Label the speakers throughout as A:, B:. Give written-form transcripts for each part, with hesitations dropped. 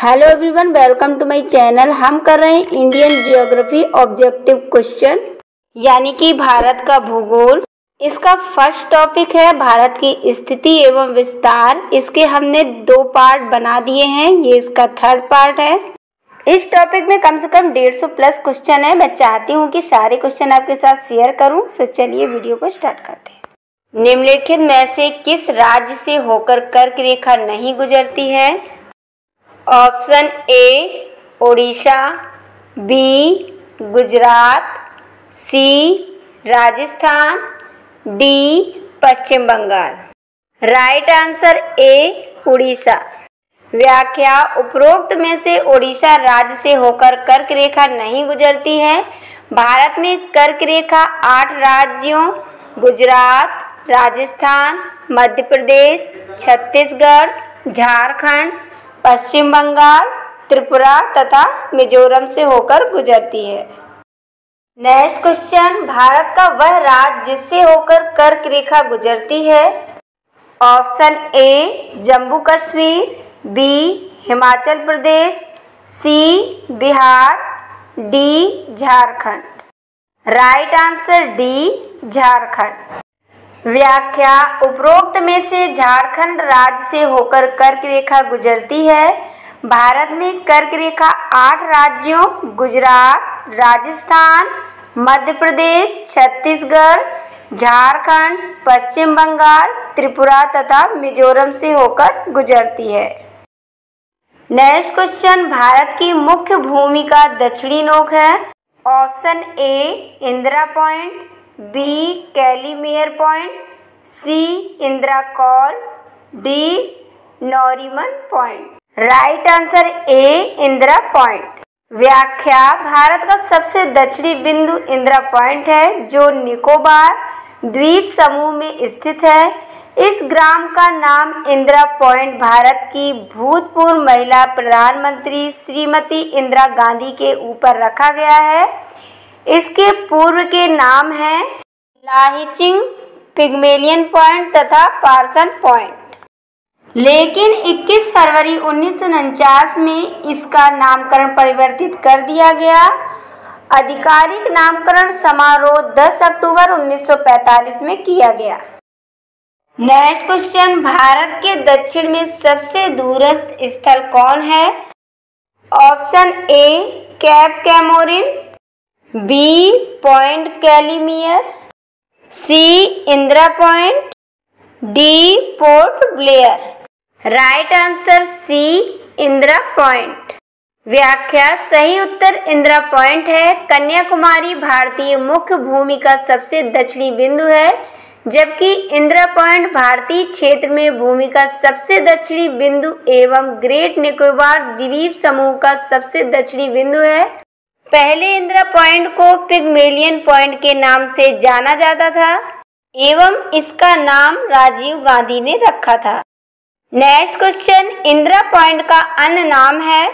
A: Hello everyone, welcome to my channel. हम कर रहे हैं इंडियन जियोग्राफी ऑब्जेक्टिव क्वेश्चन यानी कि भारत का भूगोल। इसका फर्स्ट टॉपिक है भारत की स्थिति एवं विस्तार। इसके हमने 2 पार्ट बना दिए हैं, ये इसका 3rd पार्ट है। इस टॉपिक में कम से कम 150 प्लस क्वेश्चन है। मैं चाहती हूँ कि सारे क्वेश्चन आपके साथ शेयर करूँ। तो चलिए वीडियो को स्टार्ट करते हैं। निम्नलिखित में से किस राज्य से होकर कर्क रेखा नहीं गुजरती है? Option A Odisha, B Gujarat, C Rajasthan, D Paschim Bangal. Right answer A Orissa. व्याख्या: उपरोक्त में से ओडिशा राज्य से होकर कर्क रेखा नहीं गुजरती है। भारत में कर्क रेखा 8 राज्यों गुजरात, राजस्थान, मध्य प्रदेश, छत्तीसगढ़, झारखंड, पश्चिम बंगाल, त्रिपुरा तथा मिजोरम से होकर गुजरती है। नेक्स्ट क्वेश्चन, भारत का वह राज्य जिससे होकर कर्क रेखा गुजरती है? Option A Jammu Kashmir, B Himachal Pradesh, C Bihar, D Jharkhand. Right answer D Jharkhand. व्याख्या: उपरोक्त में से झारखंड राज्य से होकर कर्क रेखा गुजरती है। भारत में कर्क रेखा 8 राज्यों गुजरात, राजस्थान, मध्य प्रदेश, छत्तीसगढ़, झारखंड, पश्चिम बंगाल, त्रिपुरा तथा मिजोरम से होकर गुजरती है। नेक्स्ट क्वेश्चन, भारत की मुख्य भूमि का दक्षिणी नोक है। Option A Indira point, B Calimere Point, C Indira Col, D Nariman Point. Right answer A Indira point. व्याख्या: भारत का सबसे दक्षिणी बिंदु इंदिरा पॉइंट है जो निकोबार द्वीप समूह में स्थित है। इस ग्राम का नाम इंदिरा पॉइंट भारत की भूतपूर्व महिला प्रधानमंत्री श्रीमती इंदिरा गांधी के ऊपर रखा गया है। इसके पूर्व के नाम हैं लाहिचिंग, पिग्मेलियन पॉइंट तथा पार्सन पॉइंट। लेकिन 21 फरवरी 1949 में इसका नामकरण परिवर्तित कर दिया गया। आधिकारिक नामकरण समारोह 10 अक्टूबर 1945 में किया गया। नेक्स्ट क्वेश्चन, भारत के दक्षिण में सबसे दूरस्थ स्थल कौन है? Option A Cape Comorin, B Point Calimere, C Indira point, D Port Blair. Right answer C Indira point. व्याख्या: सही उत्तर इंदिरा पॉइंट है। कन्याकुमारी भारतीय मुख्य भूमि का सबसे दक्षिणी बिंदु है, जबकि इंदिरा पॉइंट भारतीय क्षेत्र में भूमि का सबसे दक्षिणी बिंदु एवं ग्रेट निकोबार द्वीप समूह का सबसे दक्षिणी बिंदु है। पहले इंदिरा पॉइंट को पिग्मेलियन पॉइंट के नाम से जाना जाता था एवं इसका नाम राजीव गांधी ने रखा था। नेक्स्ट क्वेश्चन, इंदिरा पॉइंट का अन्य नाम है?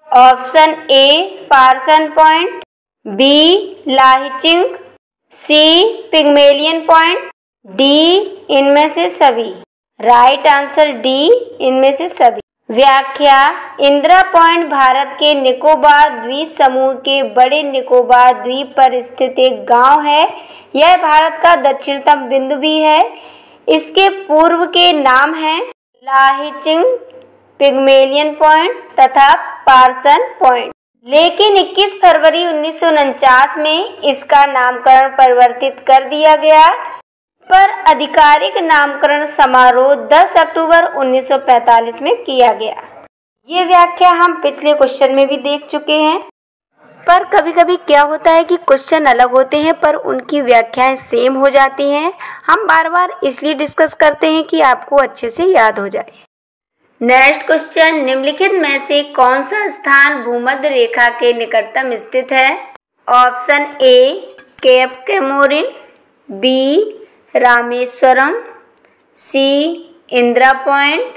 A: Option A Parson Point, B Lahiching, C Pygmalion point, D इनमें से सभी। राइट आंसर डी इनमें से सभी। व्याख्या: इंदिरा पॉइंट भारत के निकोबार द्वीप समूह के बड़े निकोबार द्वीप पर स्थित एक गांव है। यह भारत का दक्षिणतम बिंदु भी है। इसके पूर्व के नाम हैं लाहिचिंग, पिग्मेलियन पॉइंट तथा पार्सन पॉइंट। लेकिन 21 फरवरी 1949 में इसका नामकरण परिवर्तित कर दिया गया, पर आधिकारिक नामकरण समारोह 10 अक्टूबर 1945 में किया गया। ये व्याख्या हम पिछले क्वेश्चन में भी देख चुके हैं। पर कभी कभी क्या होता है कि क्वेश्चन अलग होते हैं पर उनकी व्याख्याएं सेम हो जाती हैं। हम बार बार इसलिए डिस्कस करते हैं कि आपको अच्छे से याद हो जाए। नेक्स्ट क्वेश्चन, निम्नलिखित में से कौन सा स्थान भूमध्य रेखा के निकटतम स्थित है? Option A cape Comorin, B Rameswaram, C Indira point,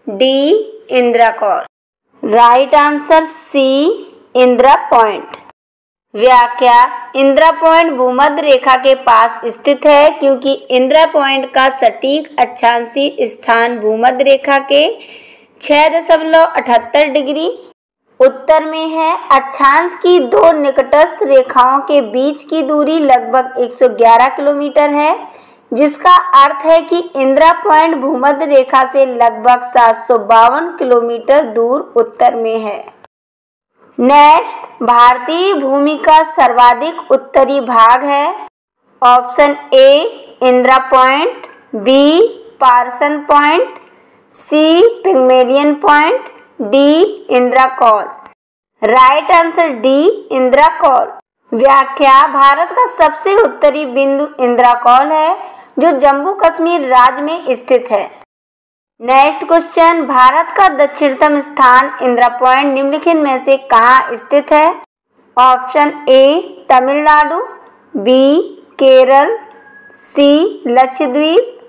A: D Indira col. Right answer C Indira point. व्याख्या: इंदिरा पॉइंट भूमध्य रेखा के पास स्थित है क्योंकि इंदिरा पॉइंट का सटीक अक्षांशीय स्थान भूमध्य रेखा के 6.78 डिग्री। उत्तर में है अक्षांश की दो निकटस्थ रेखाओं के बीच की दूरी लगभग 111 किलोमीटर है, जिसका अर्थ है कि इंदिरा पॉइंट भूमध्य रेखा से लगभग 752 किलोमीटर दूर उत्तर में है। नेक्स्ट, भारतीय भूमि का सर्वाधिक उत्तरी भाग है। Option A Indira point, B Parson point, C Pygmalion point, D Indira col. Right answer D Indira col. व्याख्या, भारत का सबसे उत्तरी बिंदु इंदिरा कॉल है, जो जम्मू कश्मीर राज्य में स्थित है। नेक्स्ट क्वेश्चन, भारत का दक्षिणतम स्थान इंदिरा पॉइंट निम्नलिखित में से कहाँ स्थित है? Option A Tamil Nadu, B Kerala, C Lakshadweep,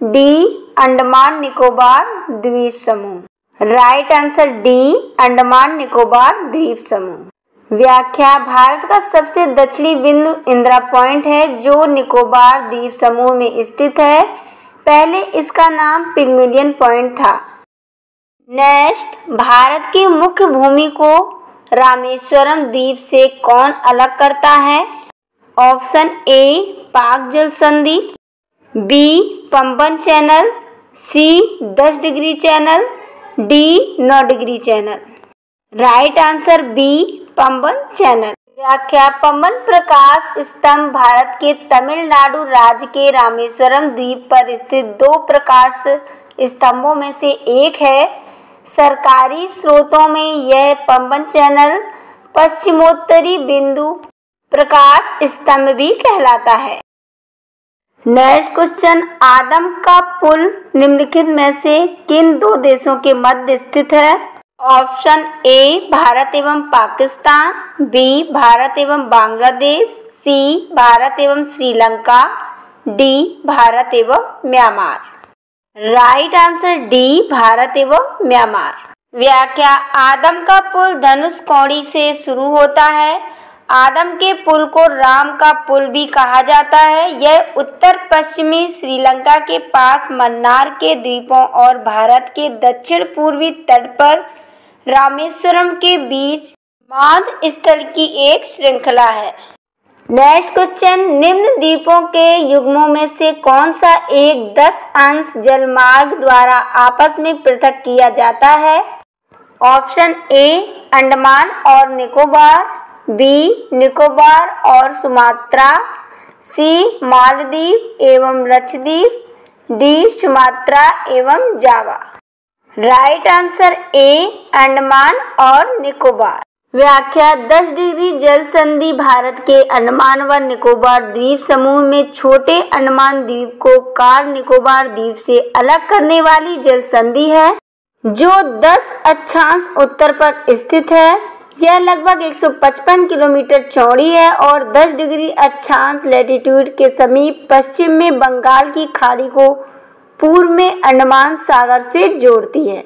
A: D Andaman Nicobar द्वीप समूह। Right answer D Andaman Nicobar द्वीप समूह। व्याख्या, भारत का सबसे दक्षिणी बिंदु इंदिरा पॉइंट है, जो निकोबार द्वीप समूह में स्थित है। पहले इसका नाम पिग्मेलियन पॉइंट था। नेक्स्ट, भारत की मुख्य भूमि को रामेश्वरम द्वीप से कौन अलग करता है? ऑप्शन ए पाक जल संधि, B Pamban channel, C 10 degree channel, D 9 degree channel. Right answer B Pamban channel. व्याख्या, पंबन प्रकाश स्तंभ भारत के तमिलनाडु राज्य के रामेश्वरम द्वीप पर स्थित दो प्रकाश स्तंभों में से एक है। सरकारी स्रोतों में यह पंबन चैनल पश्चिमोत्तरी बिंदु प्रकाश स्तंभ भी कहलाता है। नेक्स्ट क्वेश्चन, आदम का पुल निम्नलिखित में से किन दो देशों के मध्य स्थित है? ऑप्शन ए भारत एवं पाकिस्तान, बी भारत एवं बांग्लादेश, सी भारत एवं श्रीलंका, डी भारत एवं Myanmar. Right answer D Bharat एवं म्यांमार। व्याख्या, आदम का पुल धनुष कोडी से शुरू होता है। आदम के पुल को राम का पुल भी कहा जाता है। यह उत्तर पश्चिमी श्रीलंका के पास मन्नार के द्वीपों और भारत के दक्षिण पूर्वी तट पर रामेश्वरम के बीच माध्य स्थल की एक श्रृंखला है। नेक्स्ट क्वेश्चन, निम्न द्वीपों के युग्मों में से कौन सा एक 10 अंश जलमार्ग द्वारा आपस में पृथक किया जाता है? ऑप्शन ए अंडमान और निकोबार, बी निकोबार और सुमात्रा, सी मालदीव एवं लक्षद्वीप, डी सुमात्रा एवं जावा। राइट आंसर ए अंडमान और निकोबार। व्याख्या, 10 डिग्री जल संधि भारत के अंडमान व निकोबार द्वीप समूह में छोटे अंडमान द्वीप को कार निकोबार द्वीप से अलग करने वाली जल संधि है, जो 10 अक्षांश उत्तर पर स्थित है। यह लगभग 155 किलोमीटर चौड़ी है और 10 डिग्री अक्षांश लैटिट्यूड के समीप पश्चिम में बंगाल की खाड़ी को पूर्व में अंडमान सागर से जोड़ती है।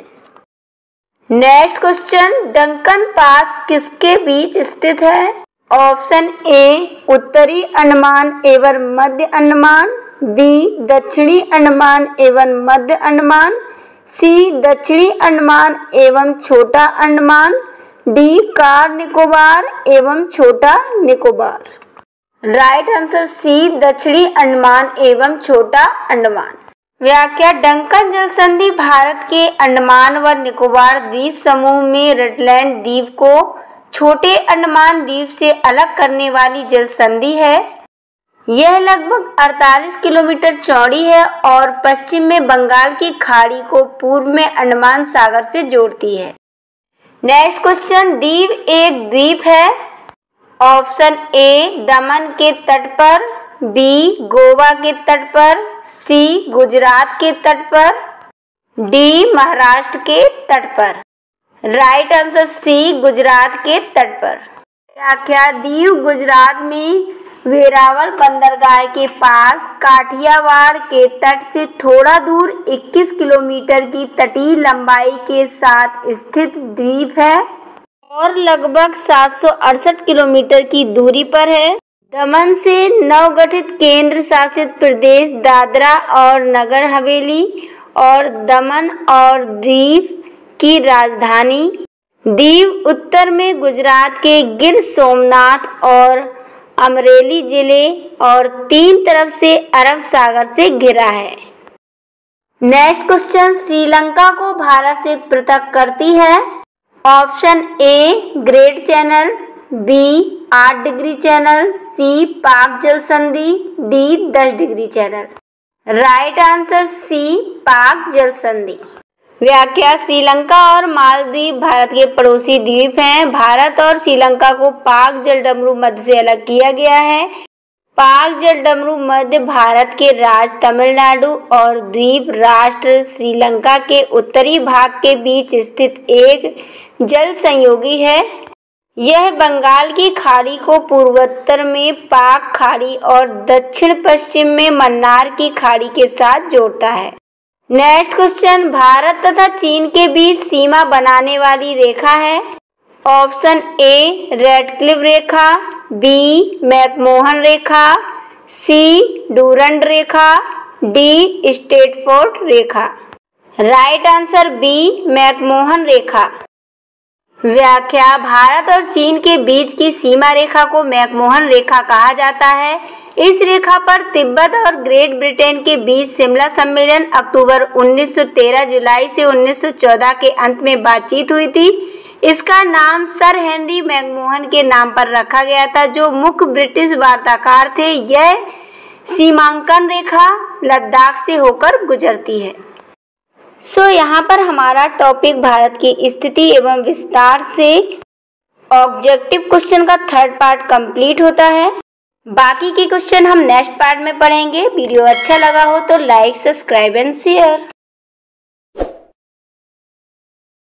A: नेक्स्ट क्वेश्चन, डंकन पास किसके बीच स्थित है? ऑप्शन ए उत्तरी अंडमान एवं मध्य अंडमान, बी दक्षिणी अंडमान एवं मध्य अंडमान, सी दक्षिणी अंडमान एवं छोटा अंडमान, डी कार निकोबार एवं छोटा निकोबार। राइट आंसर सी दक्षिणी अंडमान एवं छोटा अंडमान। व्याख्या, डंकन जल संधि भारत के अंडमान व निकोबार द्वीप समूह में रटलैंड द्वीप को छोटे अंडमान द्वीप से अलग करने वाली जल संधि है। यह लगभग 48 किलोमीटर चौड़ी है और पश्चिम में बंगाल की खाड़ी को पूर्व में अंडमान सागर से जोड़ती है। नेक्स्ट क्वेश्चन, दीव एक द्वीप है। ऑप्शन ए दमन के तट पर, बी गोवा के तट पर, सी गुजरात के तट पर, डी महाराष्ट्र के तट पर। राइट आंसर सी गुजरात के तट पर। व्याख्या, दीव गुजरात में वेरावल बंदरगाह के पास काठियावाड़ के तट से थोड़ा दूर 21 किलोमीटर की तटीय लंबाई के साथ स्थित द्वीप है और लगभग 768 किलोमीटर की दूरी पर है। दमन से नवगठित केंद्र शासित प्रदेश दादरा और नगर हवेली और दमन और दीव की राजधानी। दीव उत्तर में गुजरात के गिर सोमनाथ और अमरेली जिले और तीन तरफ से अरब सागर से घिरा है। नेक्स्ट क्वेश्चन, श्रीलंका को भारत से पृथक करती है। Option A Great Channel, B 8 degree channel, C Palk जल संधि, D 10 degree channel. Right answer C Palk जल संधि। व्याख्या, श्रीलंका और मालदीव भारत के पड़ोसी द्वीप हैं। भारत और श्रीलंका को पाक जलडमरू मध्य से अलग किया गया है। पाक जलडमरू मध्य भारत के राज्य तमिलनाडु और द्वीप राष्ट्र श्रीलंका के उत्तरी भाग के बीच स्थित एक जल संयोगी है। यह बंगाल की खाड़ी को पूर्वोत्तर में पाक खाड़ी और दक्षिण पश्चिम में मन्नार की खाड़ी के साथ जोड़ता है। नेक्स्ट क्वेश्चन, भारत तथा चीन के बीच सीमा बनाने वाली रेखा है। ऑप्शन ए रेडक्लिफ रेखा, बी मैकमोहन रेखा, सी डूरंड रेखा, डी स्ट्रेटफोर्ड रेखा। राइट आंसर बी मैकमोहन रेखा। व्याख्या, भारत और चीन के बीच की सीमा रेखा को मैकमोहन रेखा कहा जाता है। इस रेखा पर तिब्बत और ग्रेट ब्रिटेन के बीच शिमला सम्मेलन अक्टूबर 1913 जुलाई से 1914 के अंत में बातचीत हुई थी। इसका नाम सर हेनरी मैकमोहन के नाम पर रखा गया था, जो मुख्य ब्रिटिश वार्ताकार थे। यह सीमांकन रेखा लद्दाख से होकर गुजरती है। यहाँ पर हमारा टॉपिक भारत की स्थिति एवं विस्तार से ऑब्जेक्टिव क्वेश्चन का थर्ड पार्ट कंप्लीट होता है। बाकी के क्वेश्चन हम नेक्स्ट पार्ट में पढ़ेंगे। वीडियो अच्छा लगा हो तो लाइक, सब्सक्राइब एंड शेयर।